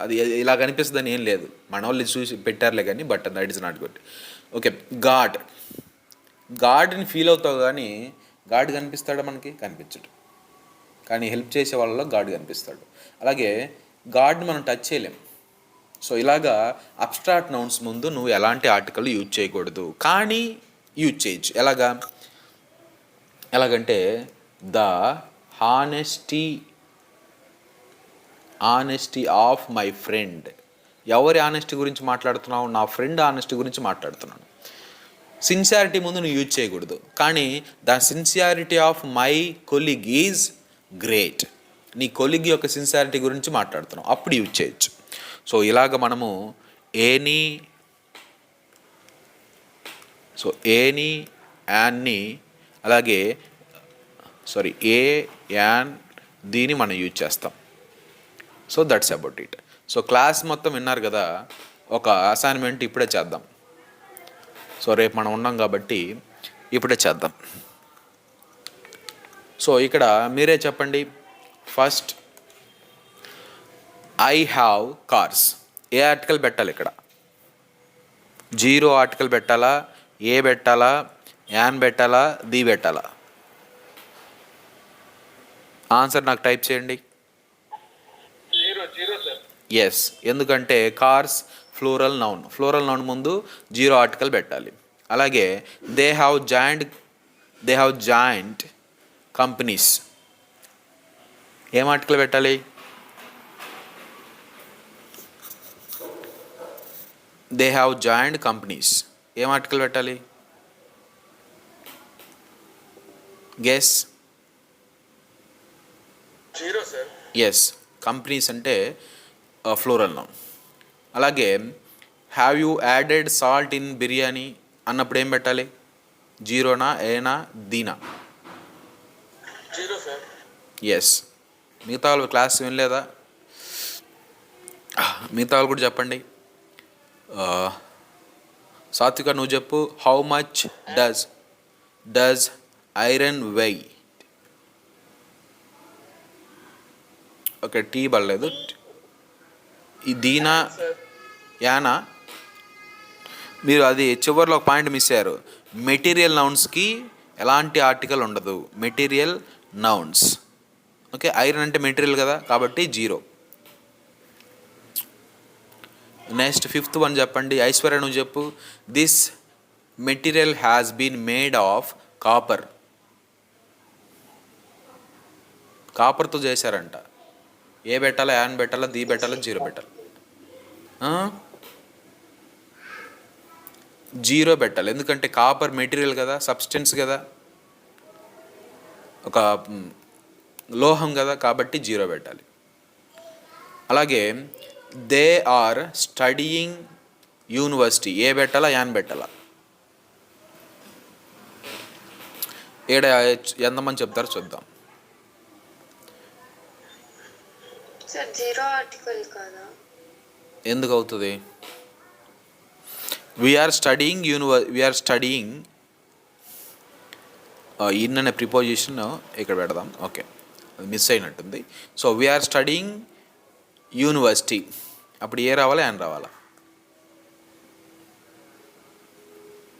అది ఇలా కనిపిస్తుందని ఏం లేదు. మన వాళ్ళు చూసి పెట్టారులే కానీ, but that is not good. Okay, గాడ్ని ఫీల్ అవుతావు కానీ గాడ్ కనిపిస్తాడా మనకి? కనిపించడు. కానీ హెల్ప్ చేసే వాళ్ళలో గాడ్ కనిపిస్తాడు. అలాగే గాడ్ని మనం టచ్ చేయలేం. సో ఇలాగా అబ్స్ట్రాక్ట్ నౌన్స్ ముందు నువ్వు ఎలాంటి ఆర్టికల్ యూజ్ చేయకూడదు, కానీ యూజ్ చేయొచ్చు. ఎలాగంటే the honesty of my friend. ఎవరి ఆనెస్టీ గురించి మాట్లాడుతున్నావు? నా ఫ్రెండ్ ఆనెస్టీ గురించి మాట్లాడుతున్నాను. సిన్సియారిటీ ముందు నువ్వు యూజ్ చేయకూడదు, కానీ the sincerity of my colleague is great. నీ కొలీగ్ యొక్క సిన్సియారిటీ గురించి మాట్లాడుతున్నావు, అప్పుడు యూజ్ చేయొచ్చు. సో ఇలాగ మనము ఏని, యాన్ని, అలాగే ఏ యాన్ దీన్ని మనం యూజ్ చేస్తాం. So that's about it. So class మొత్తం విన్నారు కదా, ఒక అసైన్మెంట్ ఇప్పుడే చేద్దాం. సో రేపు మనం ఉన్నాం కాబట్టి ఇప్పుడే చేద్దాం. సో ఇక్కడ మీరే చెప్పండి. First, I have cars. A article పెట్టాలి ఇక్కడ? జీరో ఆర్టికల్ పెట్టాలా, ఏ పెట్టాలా, యాన్ పెట్టాలా, ది పెట్టాలా? ఆన్సర్ నాకు టైప్ చేయండి. ఎస్, ఎందుకంటే కార్స్ ఫ్లోరల్ నౌన్ ముందు జీరో ఆర్టికల్ పెట్టాలి. అలాగే దే హ్యావ్ జాయింట్ కంపెనీస్. ఏం ఆర్టికల్ పెట్టాలి? They have joint companies. ఏం ఆర్టికల్ పెట్టాలి? గెస్. ఎస్, కంపెనీస్ అంటే ఫ్లోరల్ నౌన్. అలాగే have you added salt in biryani అన్నప్పుడు ఏం పెట్టాలి? జీరోనా, ఏనా, దీనా? ఎస్. మిగతా వాళ్ళు క్లాస్ వినలేదా? మిగతా వాళ్ళు కూడా చెప్పండి. సాత్విక నువ్వు చెప్పు. How much does iron weigh? Okay, the పడలేదు. ఈ దీనా, యానా? మీరు అది చివరిలో ఒక పాయింట్ మిస్ అయ్యారు. మెటీరియల్ నౌన్స్కి ఎలాంటి ఆర్టికల్ ఉండదు. Material nouns. ఓకే, ఐరన్ అంటే మెటీరియల్ కదా, కాబట్టి జీరో. నెక్స్ట్ ఫిఫ్త్ వన్ చెప్పండి. ఐశ్వర్య నువ్వు చెప్పు. This material has been made of copper. కాపర్తో చేశారంట. ఏ పెట్టాలా, యాన్ పెట్టాలా, ది పెట్టాలా, జీరో పెట్టాలి? జీరో పెట్టాలి. ఎందుకంటే కాపర్ మెటీరియల్ కదా, సబ్స్టెన్స్ కదా, ఒక లోహం కదా, కాబట్టి జీరో పెట్టాలి. అలాగే they are studying university. A పెట్టాలా, యాన్ పెట్టాలా? ఏడ ఎంతమంది చెప్తారో చూద్దాం. ఎందుకు అవుతుంది? వీఆర్ స్టడీయింగ్ ఇన్ అనే ప్రిపోజిషన్ ఇక్కడ పెడదాం. ఓకే, అది మిస్ అయినట్టుంది. So we are studying university. అప్పుడు ఏ రావాలా, యాన్ రావాలా?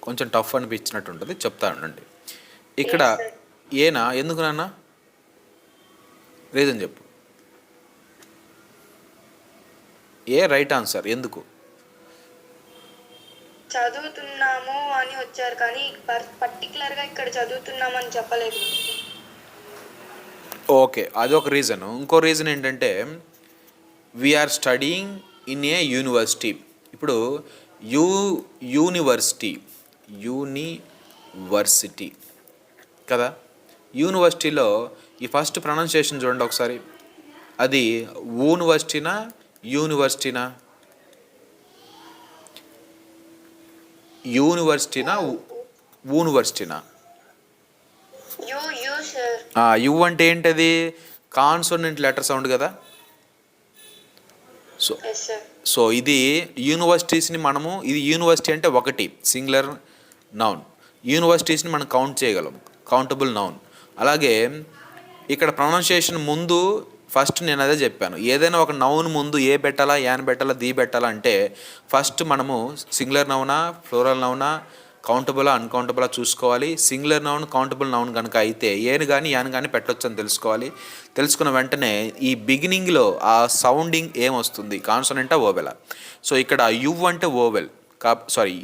కొంచెం టఫ్ అనిపించినట్టు ఉంటుంది, చెప్తా ఉండండి. ఇక్కడ ఏనా? ఎందుకు నాన్న? రీజన్ చెప్పు. ఏ రైట్ ఆన్సర్. ఎందుకు? చదువుతున్నాము అని వచ్చారు కానీ పర్టికులర్గా ఇక్కడ చదువుతున్నాము అని చెప్పలేదు. ఓకే, అదొక రీజన్. ఇంకో రీజన్ ఏంటంటే we are studying in a university. ఇప్పుడు యూనివర్సిటీ కదా, యూనివర్సిటీలో ఈ ఫస్ట్ ప్రొనౌన్సియేషన్ చూడండి ఒకసారి. అది యూనివర్సిటీనా, యూనివర్సిటీనా? యూనివర్సిటీనా? U sir. యు అంటే ఏంటది? కాన్సోనెంట్ లెటర్ సౌండ్ కదా. So yes sir. సో ఇది యూనివర్సిటీస్ని మనము, ఇది యూనివర్సిటీ అంటే ఒకటి సింగులర్ నౌన్. యూనివర్సిటీస్ని మనం కౌంట్ చేయగలం, కౌంటబుల్ నౌన్. అలాగే ఇక్కడ ప్రొనౌన్సియేషన్ ముందు ఫస్ట్ నేను అదే చెప్పాను, ఏదైనా ఒక నౌన్ ముందు ఏ పెట్టాలా, యాన్ పెట్టాలా, ది పెట్టాలా అంటే ఫస్ట్ మనము సింగులర్ నౌనా, ఫ్లోరల్ నౌనా, కౌంటబులా, అన్కౌంటబులా చూసుకోవాలి. సింగులర్ నౌన్, కౌంటబుల్ నౌన్ కనుక అయితే ఏను కానీ యాన్ కానీ పెట్టొచ్చు అని తెలుసుకోవాలి. తెలుసుకున్న వెంటనే ఈ బిగినింగ్లో ఆ సౌండింగ్ ఏమొస్తుంది, కాన్సోనెంటా ఓవెలా? సో ఇక్కడ యు అంటే ఓవెల్,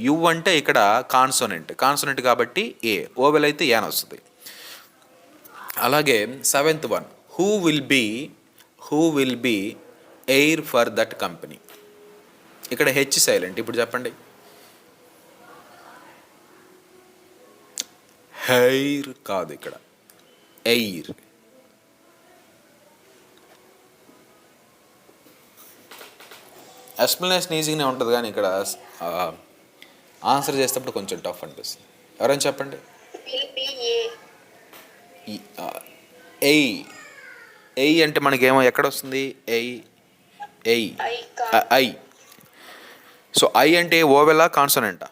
యు అంటే ఇక్కడ కాన్సోనెంట్ కాబట్టి ఏ, ఓవెల్ అయితే యాన్ వస్తుంది. అలాగే 7th one, who will be heir for that company. ఇక్కడ హెచ్ సైలెంట్. ఇప్పుడు చెప్పండి, హెయిర్ కాదు, ఇక్కడ ఎయిర్. ఎక్స్ప్లెనేషన్ ఈజీగానే ఉంటుంది కానీ ఇక్కడ ఆన్సర్ చేసేటప్పుడు కొంచెం టఫ్ అనిపిస్తుంది. ఎవరైనా చెప్పండి. విల్ బి ఏ. ఎయి అంటే మనకేమో ఎక్కడ వస్తుంది? ఎయి ఐ. సో ఐ అంటే ఓవెలా, కాన్సోనెంటా?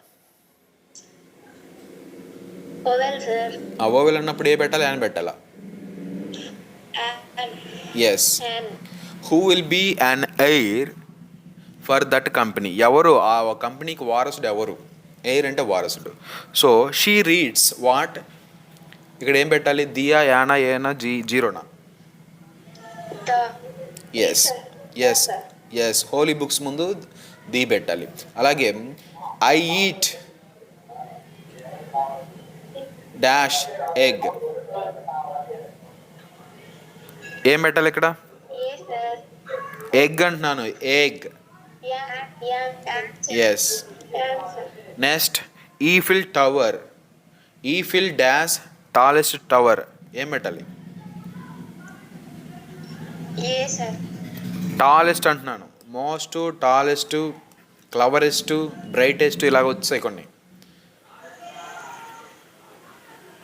Vowel sir. ఆ ఓవెల్ అన్నప్పుడు ఏ పెట్టాలా, యాన్ పెట్టాలా? Yes. Who will be an heir for that company. ఎవరు ఆ కంపెనీకి వారసుడు ఎవరు? ఎయిర్ అంటే వారసుడు. So she reads what. ఇక్కడ ఏం పెట్టాలి? దియా, యానా, ఏనా, జీరోనా? ఎస్ హోలీ బుక్స్ ముందు ది పెట్టాలి. అలాగే ఐ ఈట్ డాష్ ఎగ్. ఏం పెట్టాలి ఇక్కడ? ఎగ్ అంటున్నాను, egg. Yes. Next Eiffel tower. Eiffel dash tallest tower. ఏం పెట్టాలి? టాలెస్ట్ అంటున్నాను. మోస్ట్, టాలెస్ట్, క్లవరెస్ట్, బ్రైటెస్ట్ ఇలాగ వచ్చాయి కొన్ని.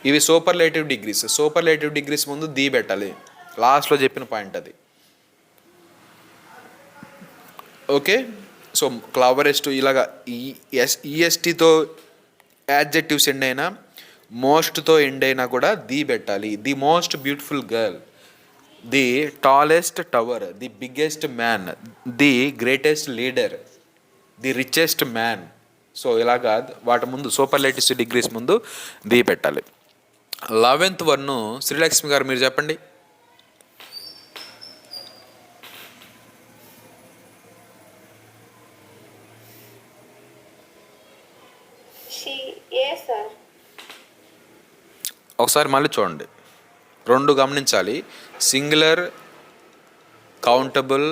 ఇవి సూపర్లేటివ్ డిగ్రీస్. సూపర్లేటివ్ డిగ్రీస్ ముందు ది పెట్టాలి. లాస్ట్లో చెప్పిన పాయింట్ అది. ఓకే. సో క్లవరెస్ట్ ఇలాగా ఈఎస్టీతో యాడ్జెక్టివ్స్ ఎండ్ అయినా, మోస్ట్తో ఎండ్ అయినా కూడా ది పెట్టాలి. The most beautiful girl, the tallest tower, the biggest man, the greatest leader, the richest man. So ఇలాగా వాటి ముందు సూపర్లేటివ్స్ డిగ్రీస్ ముందు ది పెట్టాలి. 11th వన్ శ్రీలక్ష్మి గారు మీరు చెప్పండి. ఒకసారి మళ్ళీ చూడండి, రెండు గమనించాలి. Singular countable,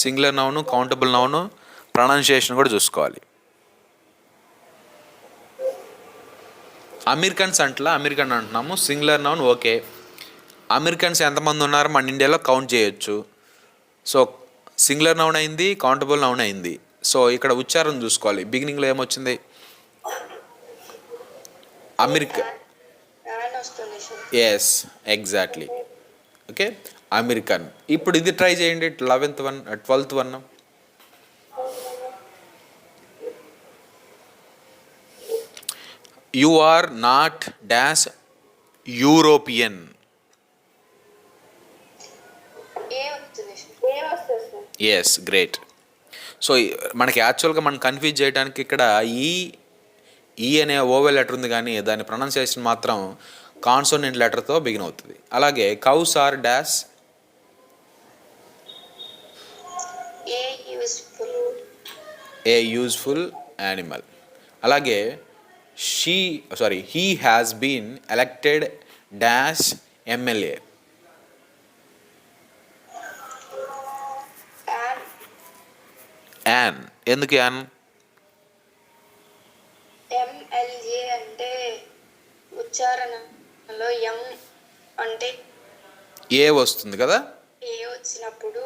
singular noun, countable noun, pronunciation కూడా చూసుకోవాలి. అమెరికన్స్ అమెరికన్ అంటున్నాము, సింగులర్ నౌన్ ఓకే. అమెరికన్స్ ఎంతమంది ఉన్నారు మన ఇండియాలో కౌంట్ చేయొచ్చు. సో సింగులర్ నౌన్ అయింది, కౌంటబుల్ నౌన్ అయింది. సో ఇక్కడ ఉచ్చారణ చూసుకోవాలి. బిగినింగ్లో ఏమొచ్చింది? America. Yes exactly. Okay, American. ఇప్పుడు ఇది ట్రై చేయండి. 12th one. You are not dash European. Yes great. So మనకి యాక్చువల్గా మనం కన్ఫ్యూజ్ చేయడానికి ఇక్కడ ఈ అనే ఓవెల్ లెటర్ ఉంది కానీ దాని ప్రొనౌన్సియేషన్ మాత్రం కాన్సోనెంట్ లెటర్తో బిగిన్ అవుతుంది. అలాగే cows are dash A useful animal. అలాగే he has been elected dash MLA. An. ఎందుకు యాన్? MLA అంటే ఉచ్చారణలో ఎం అంటే ఏ వస్తుంది కదా, ఏ వచ్చినప్పుడు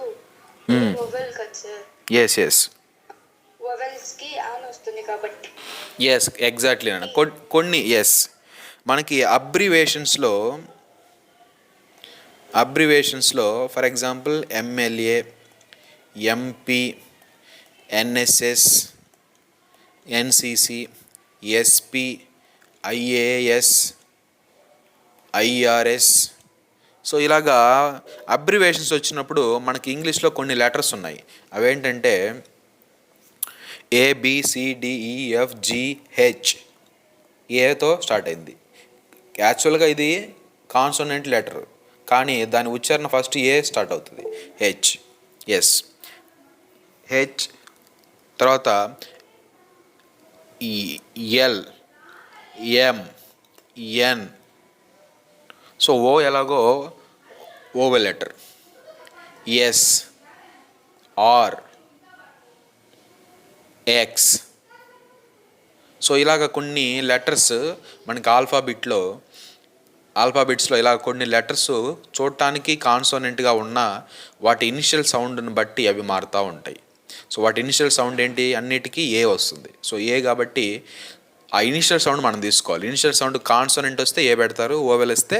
వొవెల్ కదా సార్. ఎస్ వొవెల్స్ కి ఆన్ వస్తుంది కాబట్టి. ఎస్ ఎగ్జాక్ట్లీ అన్న. కొన్ని మనకి అబ్రివేషన్స్లో for example MLA, MP, NSS, NCC, SP, IAS, IRS. So ఇలాగా అబ్రివేషన్స్ వచ్చినప్పుడు మనకి ఇంగ్లీష్లో కొన్ని లెటర్స్ ఉన్నాయి. అవేంటంటే ABCDEFGH. ఏతో స్టార్ట్ అయింది. యాక్చువల్గా ఇది కాన్సోనెంట్ లెటర్, కానీ దాని ఉచ్చారణ ఫస్ట్ ఏ స్టార్ట్ అవుతుంది, హెచ్. Yes, H. తర్వాత L, M, N. So O ఎలాగో vowel letter, S, R, X. So ఇలాగ కొన్ని లెటర్స్ మనకి ఆల్ఫాబెట్స్లో ఇలా కొన్ని లెటర్స్ చూడటానికి కాన్సోనెంట్గా ఉన్న వాటి ఇనిషియల్ సౌండ్ని బట్టి అవి మారుతూ ఉంటాయి. సో వాటి ఇనిషియల్ సౌండ్ ఏంటి, అన్నిటికీ ఏ వస్తుంది. సో ఏ కాబట్టి ఆ ఇనిషియల్ సౌండ్ మనం తీసుకోవాలి. ఇనిషియల్ సౌండ్ కాన్సోనెంట్ వస్తే ఏ పెడతారు, ఓవెల్ వస్తే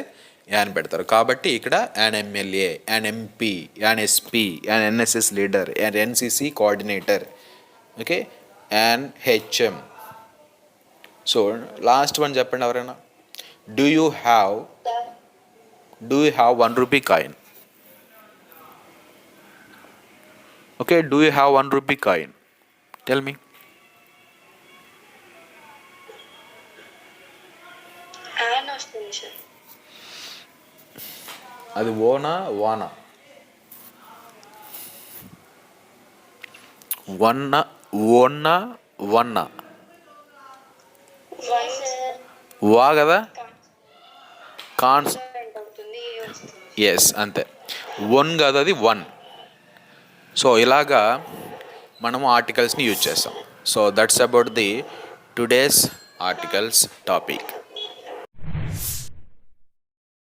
యాన్ పెడతారు. కాబట్టి ఇక్కడ an MLA, an MP, an SP, an NSS leader, an NCC coordinator, okay, an HM. So last one చెప్పండి ఎవరైనా. Do you have 1 rupee coin? Okay, do you have 1 rupee coin? Tell me. An వస్తుంది sir. అది ఓనా వానా? వన్నా, ఓన్నా, వన్నా? వా కదా, cons. అవుతుంది, ఏ వస్తుంది. ఎస్, అంతే. వన్ కాదు, అది వన్. సో ఇలాగా మనము ఆర్టికల్స్ని యూజ్ చేస్తాం. So that's about the today's articles topic.